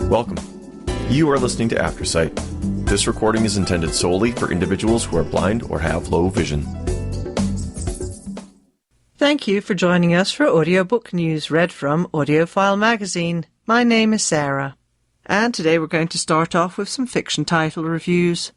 Welcome. You are listening to Aftersight. This recording is intended solely for individuals who are blind or have low vision. Thank you for joining us for audiobook news read from AudioFile magazine. My name is Sarah, and today we're going to start off with some fiction title reviews.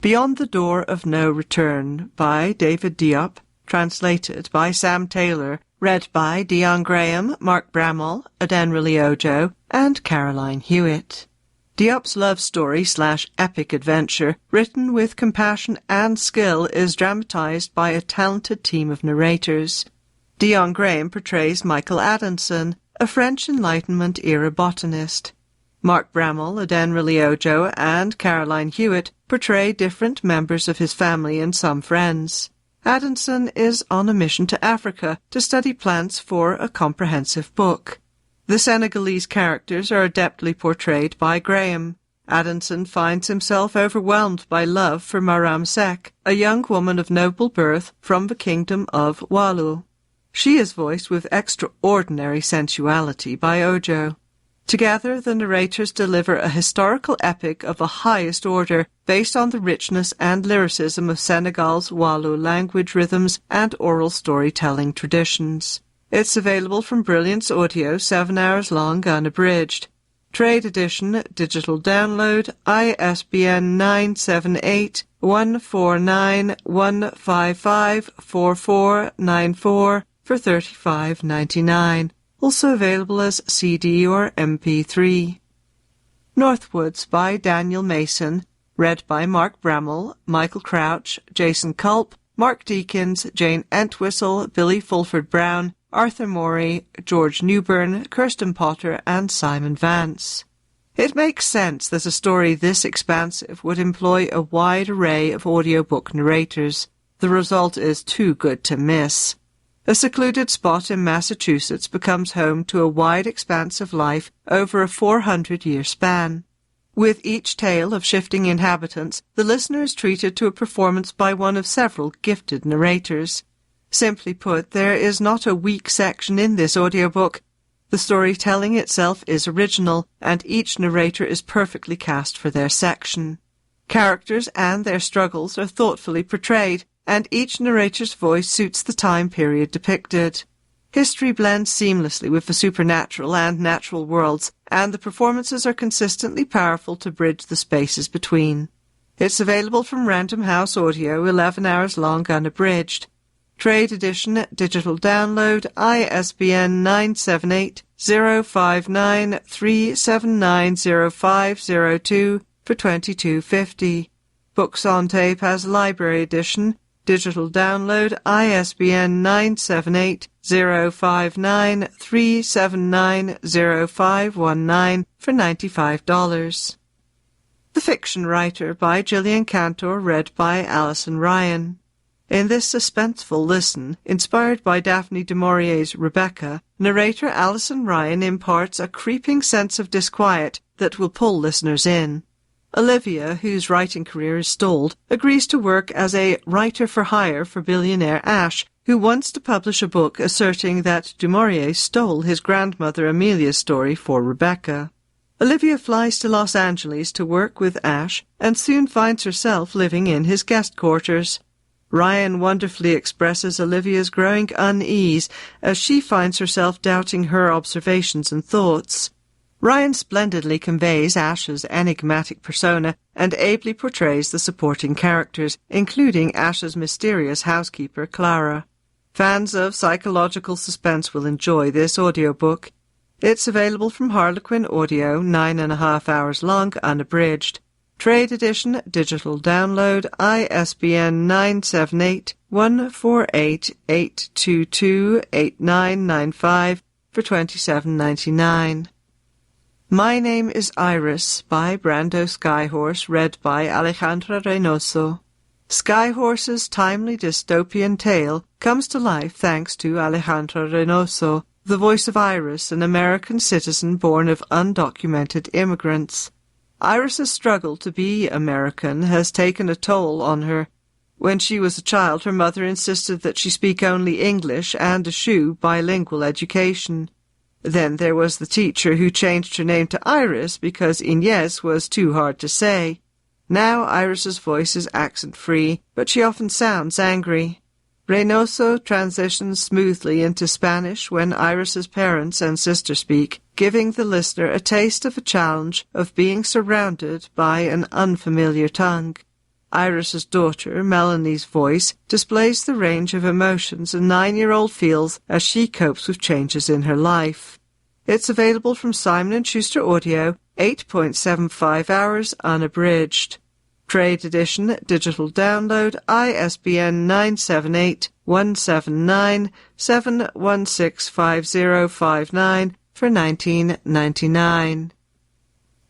Beyond the Door of No Return by David Diop, translated by Sam Taylor, read by Dion Graham, Mark Bramall, Adenrili Ojo, and Caroline Hewitt. Diop's love story/epic adventure, written with compassion and skill, is dramatized by a talented team of narrators. Dion Graham portrays Michael Adamson, a French Enlightenment-era botanist. Mark Bramall, Adenrili Ojo, and Caroline Hewitt portray different members of his family and some friends. Adamson is on a mission to Africa to study plants for a comprehensive book. The Senegalese characters are adeptly portrayed by Graham. Adamson finds himself overwhelmed by love for Maram Seck, a young woman of noble birth from the kingdom of Walu. She is voiced with extraordinary sensuality by Ojo. Together, the narrators deliver a historical epic of the highest order based on the richness and lyricism of Senegal's Walu language rhythms and oral storytelling traditions. It's available from Brilliance Audio, 7 hours long, unabridged. Trade edition, digital download, ISBN 978-149-155-4494 for $35.99. Also available as CD or MP3. Northwoods by Daniel Mason, read by Mark Bramall, Michael Crouch, Jason Culp, Mark Deakins, Jane Entwistle, Billy Fulford Brown, Arthur Morey, George Newbern, Kirsten Potter, and Simon Vance. It makes sense that a story this expansive would employ a wide array of audiobook narrators. The result is too good to miss. A secluded spot in Massachusetts becomes home to a wide expanse of life over a 400-year span. With each tale of shifting inhabitants, the listener is treated to a performance by one of several gifted narrators. Simply put, there is not a weak section in this audiobook. The storytelling itself is original, and each narrator is perfectly cast for their section. Characters and their struggles are thoughtfully portrayed, and each narrator's voice suits the time period depicted. History blends seamlessly with the supernatural and natural worlds, and the performances are consistently powerful to bridge the spaces between. It's available from Random House Audio, 11 hours long, unabridged. Trade edition, digital download, ISBN 978-059-3790502 for $22.50. Books on Tape has library edition, digital download, ISBN 978-059-3790519 for $95. The Fiction Writer by Gillian Cantor, read by Alison Ryan. In this suspenseful listen, inspired by Daphne du Maurier's Rebecca, narrator Alison Ryan imparts a creeping sense of disquiet that will pull listeners in. Olivia, whose writing career is stalled, agrees to work as a writer-for-hire for billionaire Ash, who wants to publish a book asserting that du Maurier stole his grandmother Amelia's story for Rebecca. Olivia flies to Los Angeles to work with Ash and soon finds herself living in his guest quarters. Ryan wonderfully expresses Olivia's growing unease as she finds herself doubting her observations and thoughts. Ryan splendidly conveys Ash's enigmatic persona and ably portrays the supporting characters, including Ash's mysterious housekeeper, Clara. Fans of psychological suspense will enjoy this audiobook. It's available from Harlequin Audio, 9.5 hours long, unabridged. Trade edition, digital download, ISBN 978-148-822-8995 for $27.99. My Name is Iris by Brando Skyhorse, read by Alejandra Reynoso. Skyhorse's timely dystopian tale comes to life thanks to Alejandra Reynoso, the voice of Iris, an American citizen born of undocumented immigrants. Iris's struggle to be American has taken a toll on her. When she was a child, her mother insisted that she speak only English and eschew bilingual education. Then there was the teacher who changed her name to Iris because Inez was too hard to say. Now Iris's voice is accent-free, but she often sounds angry. Reynoso transitions smoothly into Spanish when Iris's parents and sister speak, giving the listener a taste of a challenge of being surrounded by an unfamiliar tongue. Iris's daughter, Melanie's voice, displays the range of emotions a 9-year-old feels as she copes with changes in her life. It's available from Simon & Schuster Audio, 8.75 hours unabridged. Trade edition, digital download, ISBN 978-179-7165059 for $19.99.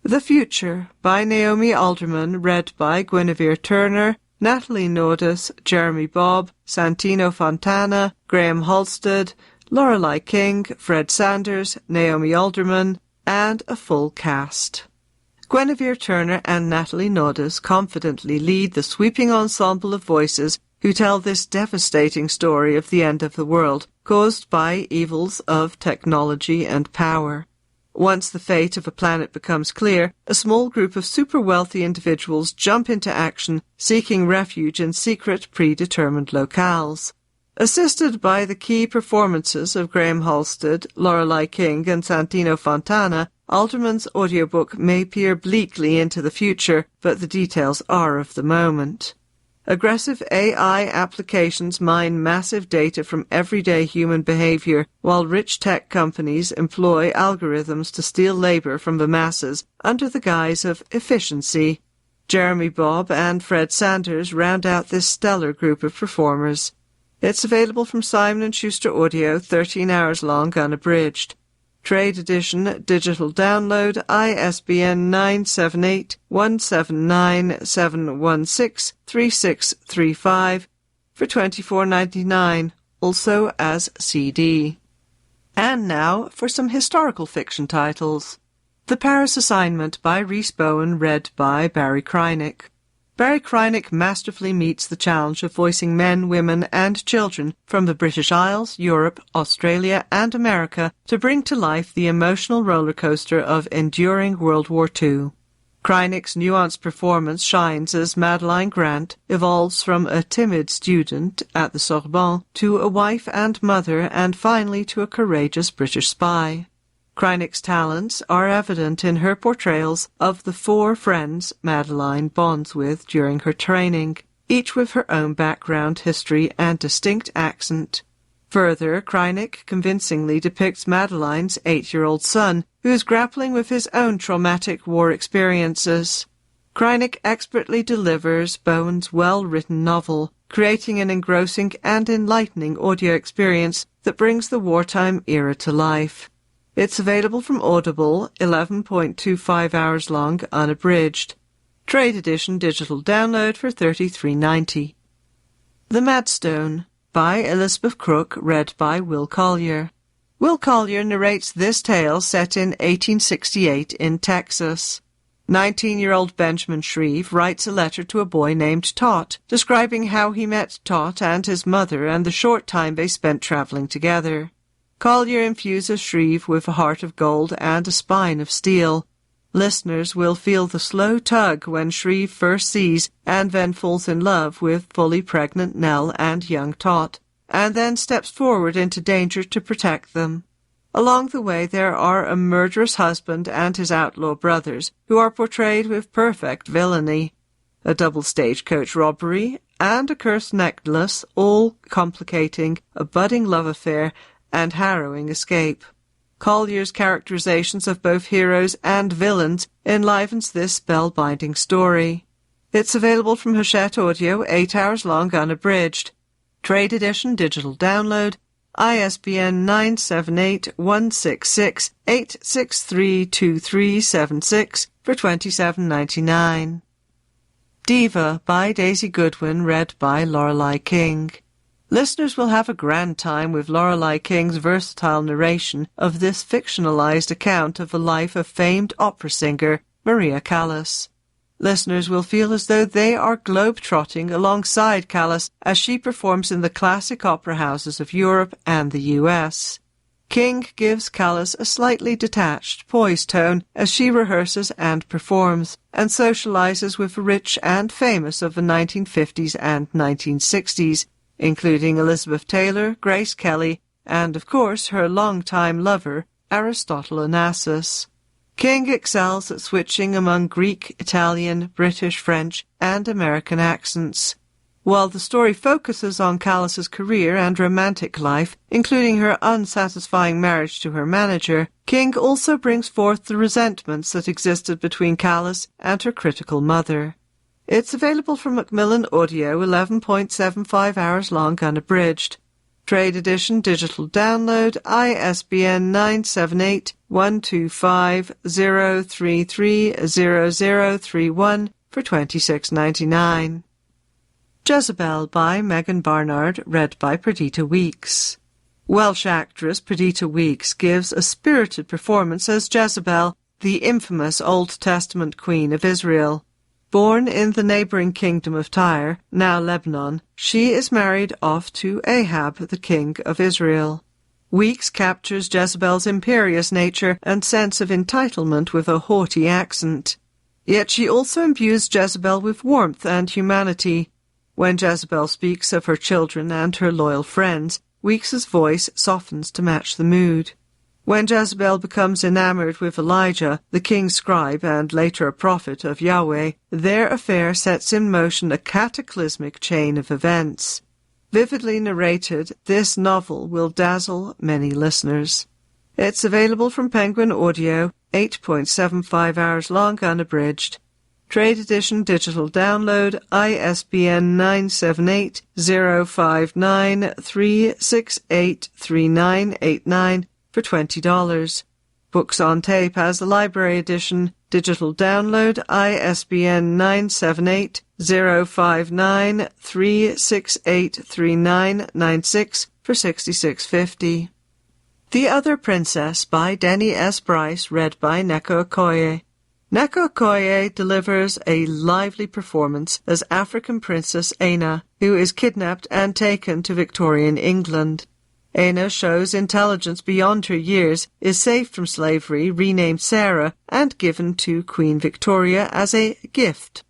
The Future by Naomi Alderman, read by Guinevere Turner, Natalie Nordis, Jeremy Bobb, Santino Fontana, Graham Halstead, Lorelei King, Fred Sanders, Naomi Alderman, and a full cast. Guinevere Turner and Natalie Nordis confidently lead the sweeping ensemble of voices who tell this devastating story of the end of the world, caused by evils of technology and power. Once the fate of a planet becomes clear, a small group of super-wealthy individuals jump into action, seeking refuge in secret, predetermined locales. Assisted by the key performances of Graham Halstead, Lorelei King, and Santino Fontana, Alderman's audiobook may peer bleakly into the future, but the details are of the moment. Aggressive AI applications mine massive data from everyday human behavior, while rich tech companies employ algorithms to steal labor from the masses under the guise of efficiency. Jeremy Bobb and Fred Sanders round out this stellar group of performers. It's available from Simon & Schuster Audio, 13 hours long, unabridged. Trade edition, digital download, ISBN 978-179-716-3635 for $24.99, also as CD. And now for some historical fiction titles. The Paris Assignment by Rhys Bowen, read by Barry Krynick. Barry Krynick masterfully meets the challenge of voicing men, women, and children from the British Isles, Europe, Australia, and America to bring to life the emotional roller coaster of enduring World War II. Krynick's nuanced performance shines as Madeline Grant evolves from a timid student at the Sorbonne to a wife and mother and finally to a courageous British spy. Krynick's talents are evident in her portrayals of the 4 friends Madeline bonds with during her training, each with her own background, history, and distinct accent. Further, Krynick convincingly depicts Madeline's 8-year-old son, who is grappling with his own traumatic war experiences. Krynick expertly delivers Bowen's well-written novel, creating an engrossing and enlightening audio experience that brings the wartime era to life. It's available from Audible, 11.25 hours long, unabridged. Trade edition digital download for $33.90. The Madstone by Elizabeth Crook, read by Will Collier. Will Collier narrates this tale set in 1868 in Texas. 19-year-old Benjamin Shreve writes a letter to a boy named Tot, describing how he met Tot and his mother and the short time they spent traveling together. Collier infuses Shreve with a heart of gold and a spine of steel. Listeners will feel the slow tug when Shreve first sees and then falls in love with fully pregnant Nell and young Tot, and then steps forward into danger to protect them. Along the way there are a murderous husband and his outlaw brothers, who are portrayed with perfect villainy, a double stagecoach robbery, and a cursed necklace, all complicating a budding love affair and harrowing escape. Collier's characterizations of both heroes and villains enlivens this spellbinding story. It's available from Hachette Audio, 8 hours long, unabridged. Trade edition digital download, ISBN 978-166-8632376 for $27.99. Diva by Daisy Goodwin, read by Lorelei King. Listeners will have a grand time with Lorelei King's versatile narration of this fictionalized account of the life of famed opera singer Maria Callas. Listeners will feel as though they are globe-trotting alongside Callas as she performs in the classic opera houses of Europe and the US. King gives Callis a slightly detached, poised tone as she rehearses and performs, and socializes with the rich and famous of the 1950s and 1960s, including Elizabeth Taylor, Grace Kelly, and, of course, her longtime lover, Aristotle Onassis. King excels at switching among Greek, Italian, British, French, and American accents. While the story focuses on Callis's career and romantic life, including her unsatisfying marriage to her manager, King also brings forth the resentments that existed between Callis and her critical mother. It's available from Macmillan Audio, 11.75 hours long unabridged. Trade edition digital download, ISBN 978-125-033-0031 for $26.99. Jezebel by Megan Barnard, read by Perdita Weeks. Welsh actress Perdita Weeks gives a spirited performance as Jezebel, the infamous Old Testament queen of Israel. Born in the neighbouring kingdom of Tyre, now Lebanon, she is married off to Ahab, the king of Israel. Weeks captures Jezebel's imperious nature and sense of entitlement with a haughty accent. Yet she also imbues Jezebel with warmth and humanity. When Jezebel speaks of her children and her loyal friends, Weeks's voice softens to match the mood. When Jezebel becomes enamored with Elijah, the king's scribe and later a prophet of Yahweh, their affair sets in motion a cataclysmic chain of events. Vividly narrated, this novel will dazzle many listeners. It's available from Penguin Audio, 8.75 hours long unabridged. Trade edition digital download, ISBN 978-059-368-3989 for $20. Books on Tape has the library edition, digital download, ISBN 978-059-368-3996 for $66.50. The Other Princess by Denny S. Bryce, read by Neko Okoye. Neko Okoye delivers a lively performance as African Princess Aina, who is kidnapped and taken to Victorian England. Aina shows intelligence beyond her years, is saved from slavery, renamed Sarah, and given to Queen Victoria as a gift.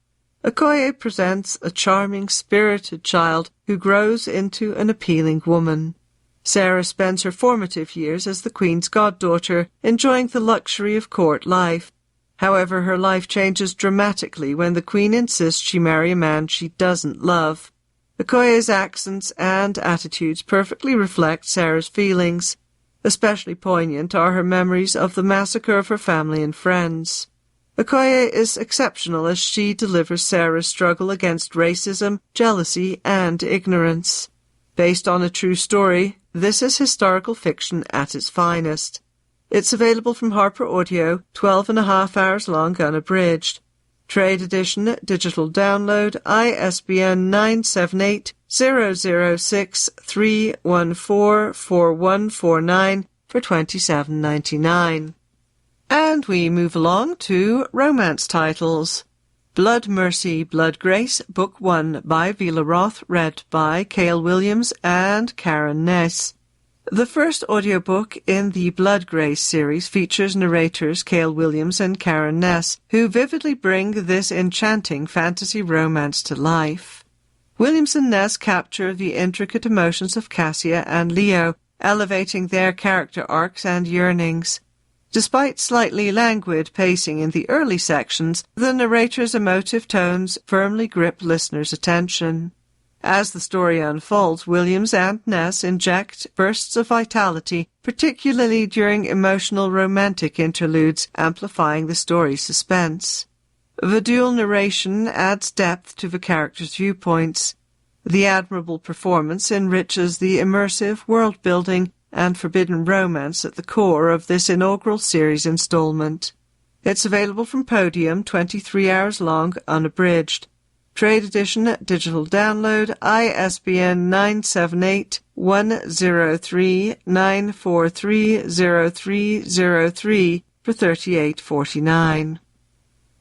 Okoye presents a charming, spirited child who grows into an appealing woman. Sarah spends her formative years as the Queen's goddaughter, enjoying the luxury of court life. However, her life changes dramatically when the Queen insists she marry a man she doesn't love. Okoye's accents and attitudes perfectly reflect Sarah's feelings. Especially poignant are her memories of the massacre of her family and friends. Okoye is exceptional as she delivers Sarah's struggle against racism, jealousy, and ignorance. Based on a true story, this is historical fiction at its finest. It's available from Harper Audio, 12.5 hours long unabridged. Trade edition, digital download, ISBN 978-006-314-4149 for $27.99. And we move along to romance titles. Blood Mercy, Blood Grace, Book 1 by Vila Roth, read by Cale Williams and Karen Ness. The first audiobook in the Blood Grace series features narrators Cale Williams and Karen Ness, who vividly bring this enchanting fantasy romance to life. Williams and Ness capture the intricate emotions of Cassia and Leo, elevating their character arcs and yearnings. Despite slightly languid pacing in the early sections, the narrator's emotive tones firmly grip listeners' attention. As the story unfolds, Williams and Ness inject bursts of vitality, particularly during emotional romantic interludes, amplifying the story's suspense. The dual narration adds depth to the characters' viewpoints. The admirable performance enriches the immersive world-building and forbidden romance at the core of this inaugural series installment. It's available from Podium, 23 hours long, unabridged. Trade edition, digital download, ISBN 978-103-943-0303 for $38.49.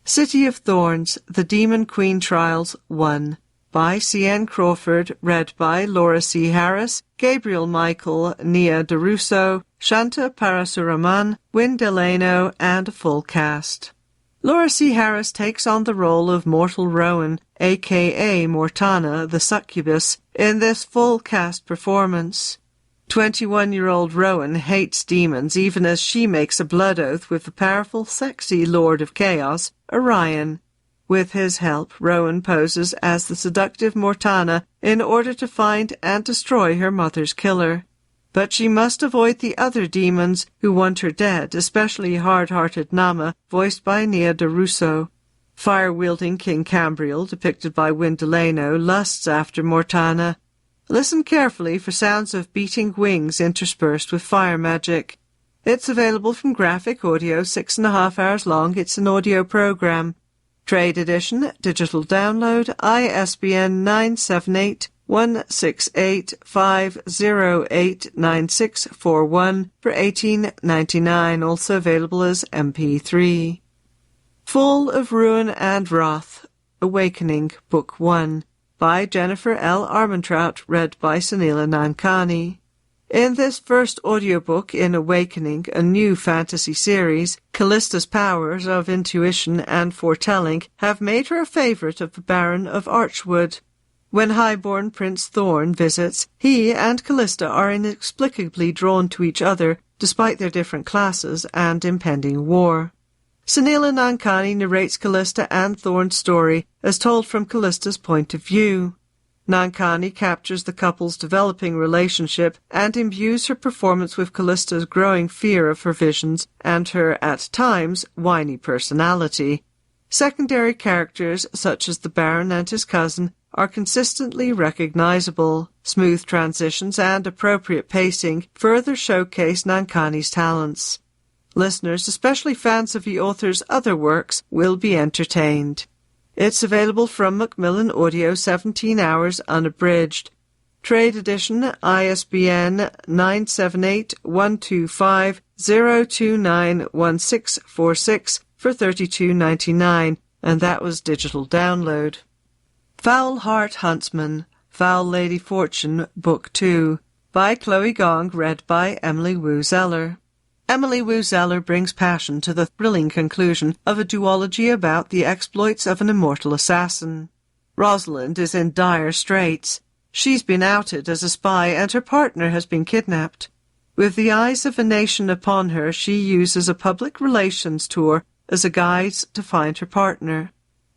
City of Thorns, The Demon Queen Trials 1. by C.N. Crawford, read by Laura C. Harris, Gabriel Michael, Nia DeRusso, Shanta Parasuraman, Wynne Delano, and a full cast. Laura C. Harris takes on the role of Mortal Rowan, a.k.a. Mortana, the succubus, in this full cast performance. 21-year-old Rowan hates demons even as she makes a blood oath with the powerful, sexy Lord of Chaos, Orion. With his help, Rowan poses as the seductive Mortana in order to find and destroy her mother's killer. But she must avoid the other demons who want her dead, especially hard-hearted Nama, voiced by Nia DeRusso. Fire-wielding King Cambriel, depicted by Wynne Delano, lusts after Mortana. Listen carefully for sounds of beating wings interspersed with fire magic. It's available from Graphic Audio, 6.5 hours long. It's an audio program. Trade edition, digital download, ISBN 978-168-508-9641 for $18.99, also available as MP3. Full of Ruin and Wrath, Awakening, Book 1, by Jennifer L. Armentrout, read by Sunila Nankani. In this first audiobook in Awakening, a new fantasy series, Callista's powers of intuition and foretelling have made her a favourite of the Baron of Archwood. When highborn Prince Thorn visits, he and Callista are inexplicably drawn to each other despite their different classes and impending war. Sunila Nankani narrates Callista and Thorn's story as told from Callista's point of view. Nankani captures the couple's developing relationship and imbues her performance with Callista's growing fear of her visions and her, at times, whiny personality. Secondary characters, such as the Baron and his cousin, are consistently recognizable. Smooth transitions and appropriate pacing further showcase Nankani's talents. Listeners, especially fans of the author's other works, will be entertained. It's available from Macmillan Audio, 17 hours unabridged. Trade edition, ISBN 978-125-0291646 for $32.99, and that was digital download. Foul Heart Huntsman, Foul Lady Fortune, Book 2, by Chloe Gong, read by Emily Wu Zeller. Emily Wu Zeller brings passion to the thrilling conclusion of a duology about the exploits of an immortal assassin. Rosalind is in dire straits. She's been outed as a spy and her partner has been kidnapped. With the eyes of a nation upon her, she uses a public relations tour as a guide to find her partner.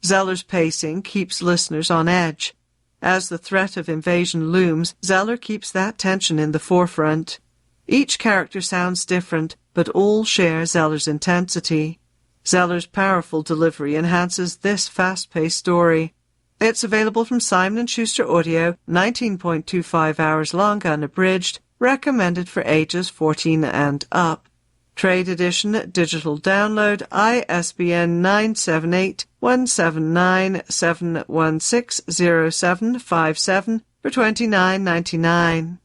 Zeller's pacing keeps listeners on edge. As the threat of invasion looms, Zeller keeps that tension in the forefront. Each character sounds different, but all share Zeller's intensity. Zeller's powerful delivery enhances this fast-paced story. It's available from Simon & Schuster Audio, 19.25 hours long unabridged, recommended for ages 14 and up. Trade edition, digital download, ISBN 978-179-716-0757 for $29.99.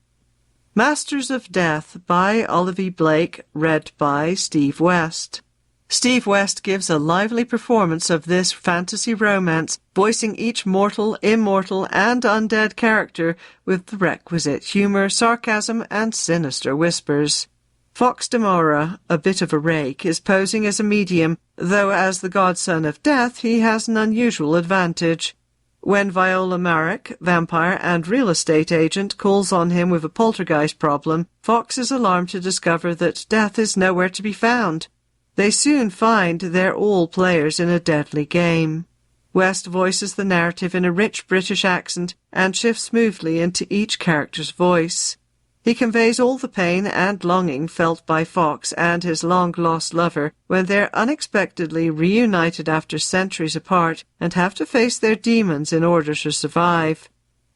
Masters of Death by Olivia Blake, read by Steve West. Steve West gives a lively performance of this fantasy romance, voicing each mortal, immortal, and undead character with the requisite humour, sarcasm, and sinister whispers. Fox Demora, a bit of a rake, is posing as a medium, though as the godson of death he has an unusual advantage. When Viola Marek, vampire and real estate agent, calls on him with a poltergeist problem, Fox is alarmed to discover that death is nowhere to be found. They soon find they're all players in a deadly game. West voices the narrative in a rich British accent and shifts smoothly into each character's voice. He conveys all the pain and longing felt by Fox and his long-lost lover when they're unexpectedly reunited after centuries apart and have to face their demons in order to survive.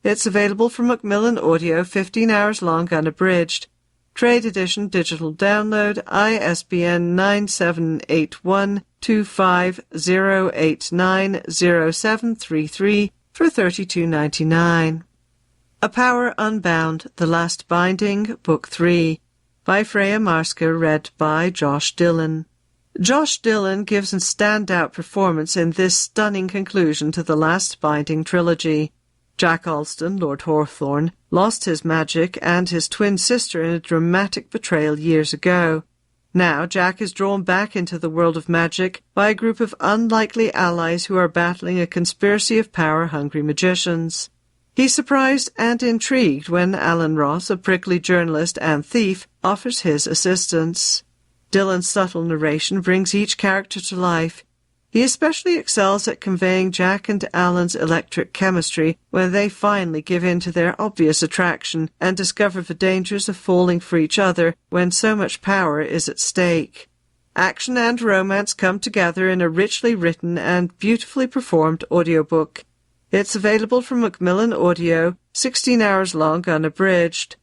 It's available from Macmillan Audio, 15 hours long unabridged. Trade edition, digital download, ISBN 97812508907333 for $32.99. A Power Unbound, The Last Binding, Book 3, by Freya Marska, read by Josh Dillon. Josh Dillon gives a standout performance in this stunning conclusion to the Last Binding trilogy. Jack Alston, Lord Hawthorne, lost his magic and his twin sister in a dramatic betrayal years ago. Now Jack is drawn back into the world of magic by a group of unlikely allies who are battling a conspiracy of power-hungry magicians. He's surprised and intrigued when Alan Ross, a prickly journalist and thief, offers his assistance. Dylan's subtle narration brings each character to life. He especially excels at conveying Jack and Alan's electric chemistry when they finally give in to their obvious attraction and discover the dangers of falling for each other when so much power is at stake. Action and romance come together in a richly written and beautifully performed audiobook. It's available from Macmillan Audio, 16 hours long unabridged.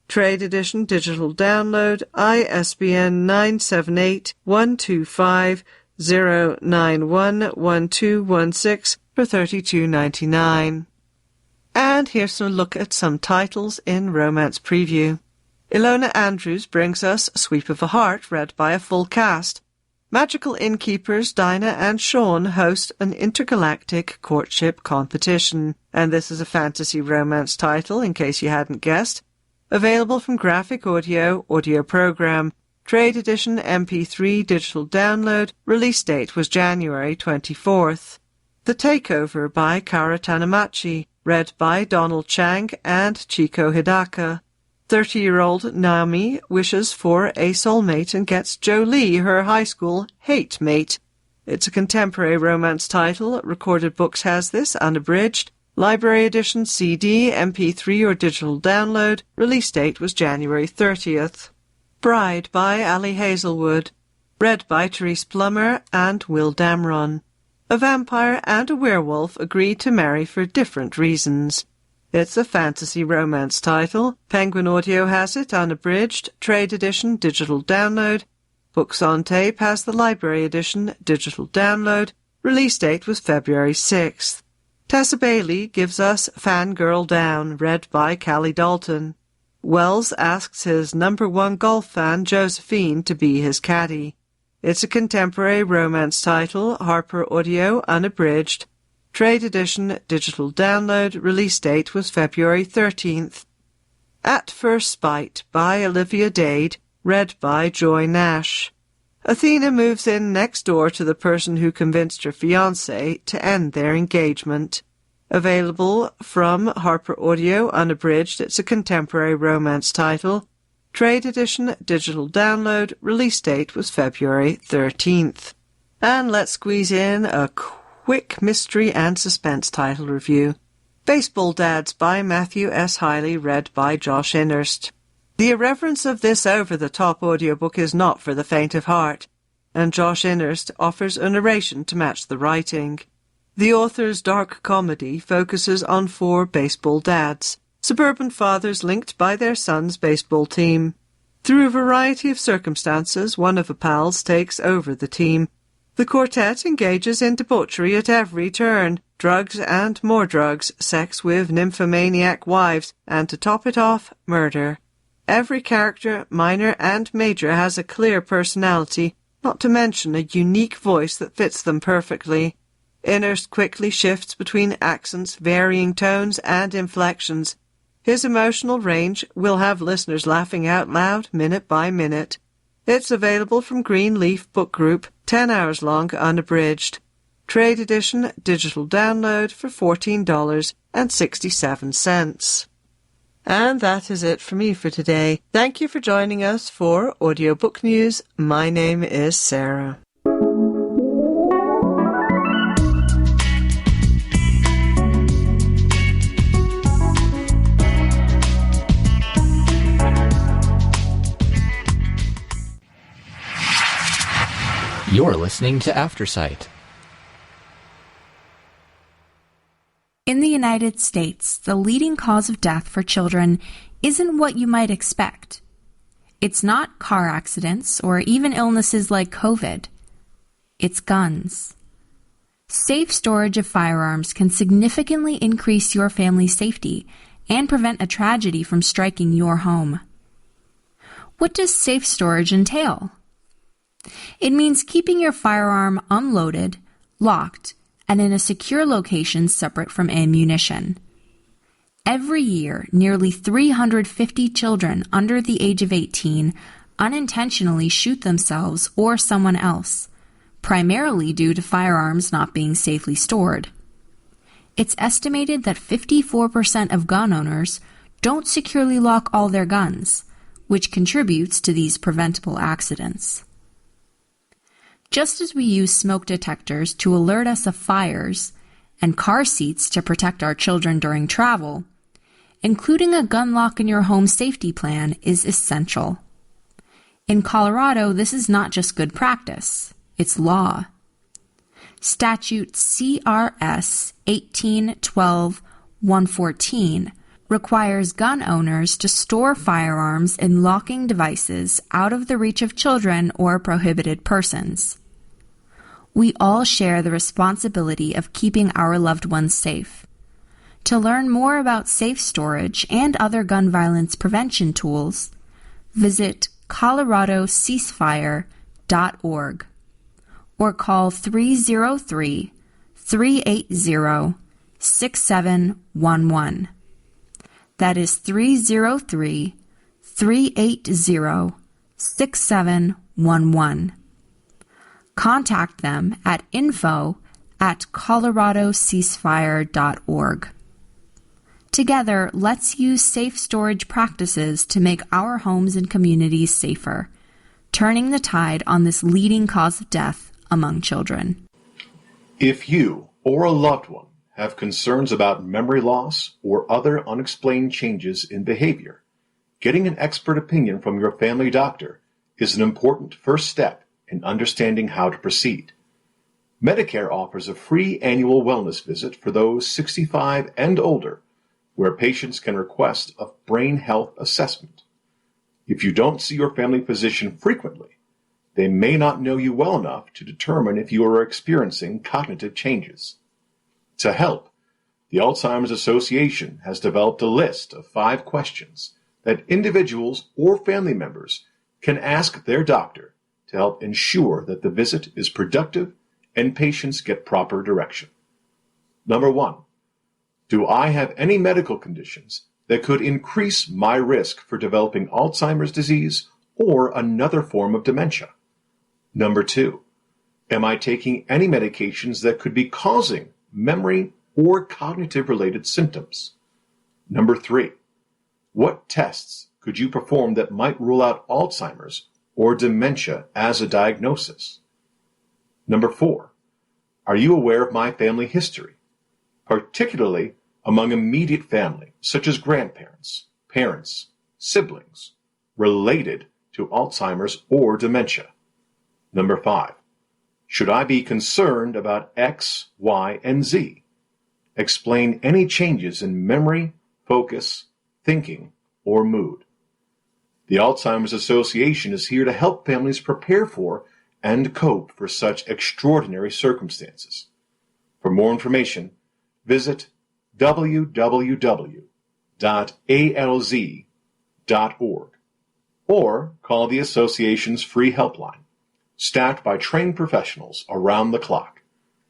Trade edition digital download, ISBN 978-125-0911216 for $32.99. And here's a look at some titles in Romance Preview. Ilona Andrews brings us Sweep of the Heart, read by a full cast. Magical innkeepers Dinah and Sean host an intergalactic courtship competition, and this is a fantasy romance title, in case you hadn't guessed. Available from Graphic Audio, audio program. Trade edition MP3 digital download. Release date was January 24th. The Takeover by Kara Tanamachi, read by Donald Chang and Chico Hidaka. 30-year-old Naomi wishes for a soulmate and gets Jolie, her high school hate mate. It's a contemporary romance title. Recorded Books has this, unabridged. Library edition CD, MP3 or digital download. Release date was January 30th. Bride by Ali Hazelwood, read by Therese Plummer and Will Damron. A vampire and a werewolf agree to marry for different reasons. It's a fantasy romance title. Penguin Audio has it, unabridged. Trade edition, digital download. Books on Tape has the library edition, digital download. Release date was February 6th. Tessa Bailey gives us Fangirl Down, read by Callie Dalton. Wells asks his #1 golf fan, Josephine, to be his caddy. It's a contemporary romance title. Harper Audio, unabridged. Trade edition, digital download. Release date was February 13th. At First Spite by Olivia Dade, read by Joy Nash. Athena moves in next door to the person who convinced her fiancé to end their engagement. Available from Harper Audio, unabridged. It's a contemporary romance title. Trade edition, digital download. Release date was February 13th. And let's squeeze in a quick mystery and suspense title review. Baseball Dads by Matthew S. Hiley, read by Josh Innerst. The irreverence of this over-the-top audiobook is not for the faint of heart, and Josh Innerst offers a narration to match the writing. The author's dark comedy focuses on 4 baseball dads, suburban fathers linked by their son's baseball team. Through a variety of circumstances, one of the pals takes over the team. The quartet engages in debauchery at every turn, drugs and more drugs, sex with nymphomaniac wives, and to top it off, murder. Every character, minor and major, has a clear personality, not to mention a unique voice that fits them perfectly. Innerst quickly shifts between accents, varying tones, and inflections. His emotional range will have listeners laughing out loud minute by minute. It's available from Greenleaf Book Group, 10 hours long, unabridged. Trade edition, digital download for $14.67. And that is it for me for today. Thank you for joining us for Audiobook News. My name is Sarah. You're listening to Aftersight. In the United States, the leading cause of death for children isn't what you might expect. It's not car accidents or even illnesses like COVID. It's guns. Safe storage of firearms can significantly increase your family's safety and prevent a tragedy from striking your home. What does safe storage entail? It means keeping your firearm unloaded, locked, and in a secure location separate from ammunition. Every year, nearly 350 children under the age of 18 unintentionally shoot themselves or someone else, primarily due to firearms not being safely stored. It's estimated that 54% of gun owners don't securely lock all their guns, which contributes to these preventable accidents. Just as we use smoke detectors to alert us of fires and car seats to protect our children during travel, including a gun lock in your home safety plan is essential. In Colorado, this is not just good practice, it's law. Statute CRS 1812-114 requires gun owners to store firearms in locking devices out of the reach of children or prohibited persons. We all share the responsibility of keeping our loved ones safe. To learn more about safe storage and other gun violence prevention tools, visit coloradoceasefire.org or call 303-380-6711. That is 303-380-6711. Contact them at info@coloradoceasefire.org. Together, let's use safe storage practices to make our homes and communities safer, turning the tide on this leading cause of death among children. If you or a loved one have concerns about memory loss or other unexplained changes in behavior, getting an expert opinion from your family doctor is an important first step in understanding how to proceed. Medicare offers a free annual wellness visit for those 65 and older, where patients can request a brain health assessment. If you don't see your family physician frequently, they may not know you well enough to determine if you are experiencing cognitive changes. To help, the Alzheimer's Association has developed a list of 5 questions that individuals or family members can ask their doctor to help ensure that the visit is productive and patients get proper direction. Number 1, do I have any medical conditions that could increase my risk for developing Alzheimer's disease or another form of dementia? Number 2, am I taking any medications that could be causing memory or cognitive-related symptoms? Number 3, what tests could you perform that might rule out Alzheimer's or dementia as a diagnosis? Number 4, are you aware of my family history, particularly among immediate family, such as grandparents, parents, siblings, related to Alzheimer's or dementia? Number 5, should I be concerned about X, Y, and Z? Explain any changes in memory, focus, thinking, or mood. The Alzheimer's Association is here to help families prepare for and cope for such extraordinary circumstances. For more information, visit www.alz.org or call the Association's free helpline, staffed by trained professionals around the clock,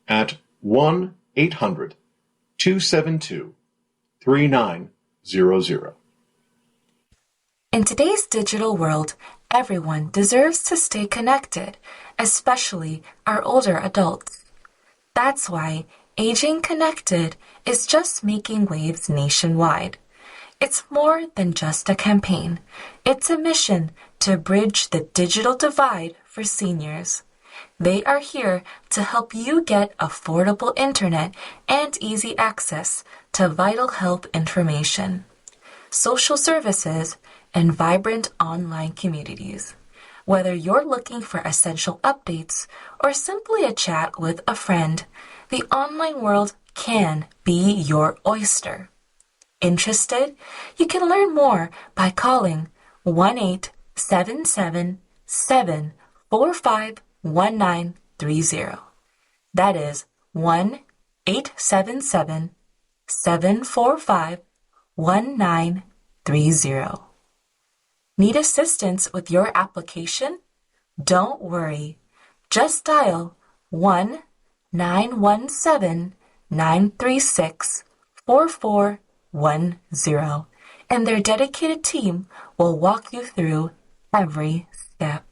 at 1-800-272-3900. In today's digital world, everyone deserves to stay connected, especially our older adults. That's why Aging Connected is just making waves nationwide. It's more than just a campaign. It's a mission to bridge the digital divide for seniors. They are here to help you get affordable internet and easy access to vital health information, social services, and vibrant online communities. Whether you're looking for essential updates or simply a chat with a friend, the online world can be your oyster. Interested? You can learn more by calling 1-877-745-1930. That is 1-877-745-1930. Need assistance with your application? Don't worry. Just dial 1-917-936-44 and their dedicated team will walk you through every step.